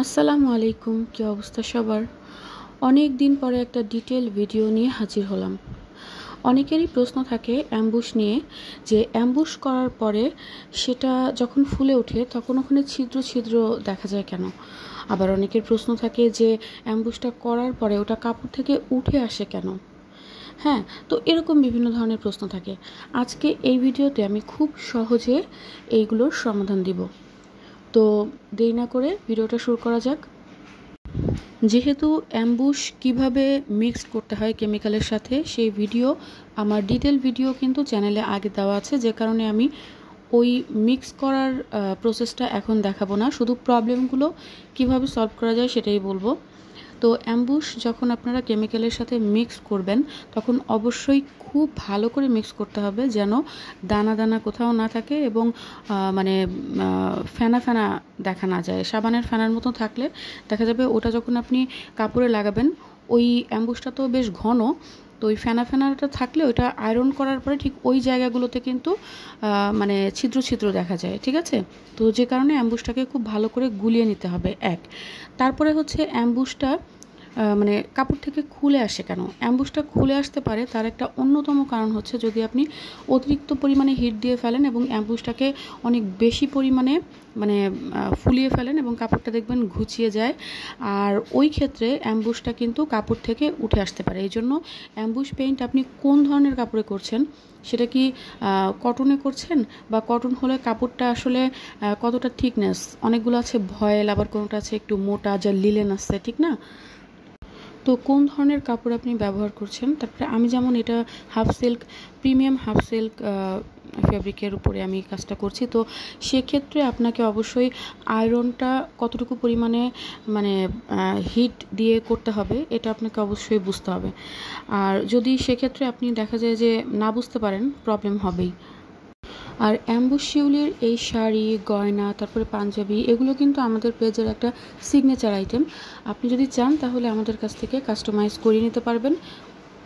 আসসালামু আলাইকুম। কি অবস্থা সবার? অনেক দিন পরে একটা ডিটেল ভিডিও নিয়ে হাজির হলাম। অনেকেরই প্রশ্ন থাকে অ্যাম্বুশ নিয়ে, যে অ্যাম্বুশ করার পরে সেটা যখন ফুলে ওঠে তখন ওখানে ছিদ্র ছিদ্র দেখা যায় কেন? আবার অনেকের প্রশ্ন থাকে যে অ্যাম্বুশটা করার পরে ওটা কাপড় থেকে উঠে আসে কেন? হ্যাঁ, তো এরকম বিভিন্ন ধরনের প্রশ্ন থাকে। আজকে এই ভিডিওতে আমি খুব সহজে এইগুলোর সমাধান দিব। তো দেরি না করে ভিডিওটা শুরু করা যাক। যেহেতু অ্যাম্বুশ কিভাবে মিক্স করতে হয় কেমিক্যালের সাথে, সেই ভিডিও, আমার ডিটেল ভিডিও কিন্তু চ্যানেলে আগে দেওয়া আছে, যে কারণে আমি ওই মিক্স করার প্রসেসটা এখন দেখাবো না, শুধু প্রবলেমগুলো কিভাবে সলভ করা যায় সেটাই বলবো। তো অ্যাম্বুশ যখন আপনারা কেমিক্যালের সাথে মিক্স করবেন তখন অবশ্যই খুব ভালো করে মিক্স করতে হবে, যেন দানা দানা কোথাও না থাকে এবং মানে ফেনা ফেনা দেখা না যায়। সাবানের ফেনার মতো থাকলে দেখা যাবে ওটা যখন আপনি কাপড়ে লাগাবেন, ওই অ্যাম্বুশটা তো বেশ ঘন, তো ওই ফেনা ফেনাটা থাকলে ওইটা আয়রন করার পরে ঠিক ওই জায়গাগুলোতে কিন্তু মানে ছিদ্র ছিদ্র দেখা যায়। ঠিক আছে? তো যে কারণে অ্যাম্বুশটাকে খুব ভালো করে গুলিয়ে নিতে হবে এক। তারপরে হচ্ছে অ্যাম্বুশটা মানে কাপড় থেকে খুলে আসে কেন? অ্যাম্বুশটা খুলে আসতে পারে তার একটা অন্যতম কারণ হচ্ছে যদি আপনি অতিরিক্ত পরিমাণে হিট দিয়ে ফেলেন এবং অ্যাম্বুশটাকে অনেক বেশি পরিমাণে মানে ফুলিয়ে ফেলেন এবং কাপড়টা দেখবেন ঘুচিয়ে যায়, আর ওই ক্ষেত্রে অ্যাম্বুশটা কিন্তু কাপড় থেকে উঠে আসতে পারে। এই জন্য অ্যাম্বুশ পেইন্ট আপনি কোন ধরনের কাপড়ে করছেন, সেটা কি কটনে করছেন, বা কটন হলে কাপড়টা আসলে কতটা থিকনেস, অনেকগুলো আছে ভয়েল, আবার কোনোটা আছে একটু মোটা যা লিলেন আছে, ঠিক না? তো কোন ধরনের কাপড় আপনি ব্যবহার করছেন। তারপরে আমি যেমন এটা half silk, premium half silk ফ্যাব্রিকের উপরে আমি কাজটা করছি, তো সেক্ষেত্রে আপনাকে অবশ্যই আয়রনটা কতটুকু পরিমাণে মানে হিট দিয়ে করতে হবে এটা আপনাকে অবশ্যই বুঝতে হবে। আর যদি সেক্ষেত্রে আপনি দেখা যায় যে না বুঝতে পারেন, প্রবলেম হবেই। আর অ্যাম্বুশ শিউলির এই শাড়ি, গয়না, তারপরে পাঞ্জাবি, এগুলো কিন্তু আমাদের পেজের একটা সিগনেচার আইটেম। আপনি যদি চান তাহলে আমাদের কাছ থেকে কাস্টমাইজ করে নিতে পারবেন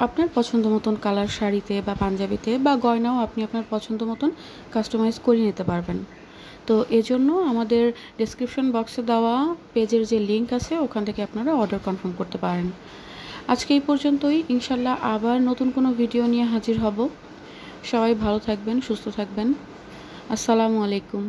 আপনার পছন্দ মতন কালার শাড়িতে বা পাঞ্জাবিতে, বা গয়নাও আপনি আপনার পছন্দ মতন কাস্টমাইজ করে নিতে পারবেন। তো এজন্য আমাদের ডেসক্রিপশন বক্সে দেওয়া পেজের যে লিঙ্ক আছে ওখান থেকে আপনারা অর্ডার কনফার্ম করতে পারেন। আজকে এই পর্যন্তই। ইনশাল্লাহ আবার নতুন কোনো ভিডিও নিয়ে হাজির হব। সবাই ভালো থাকবেন, সুস্থ থাকবেন। আসসালামু আলাইকুম।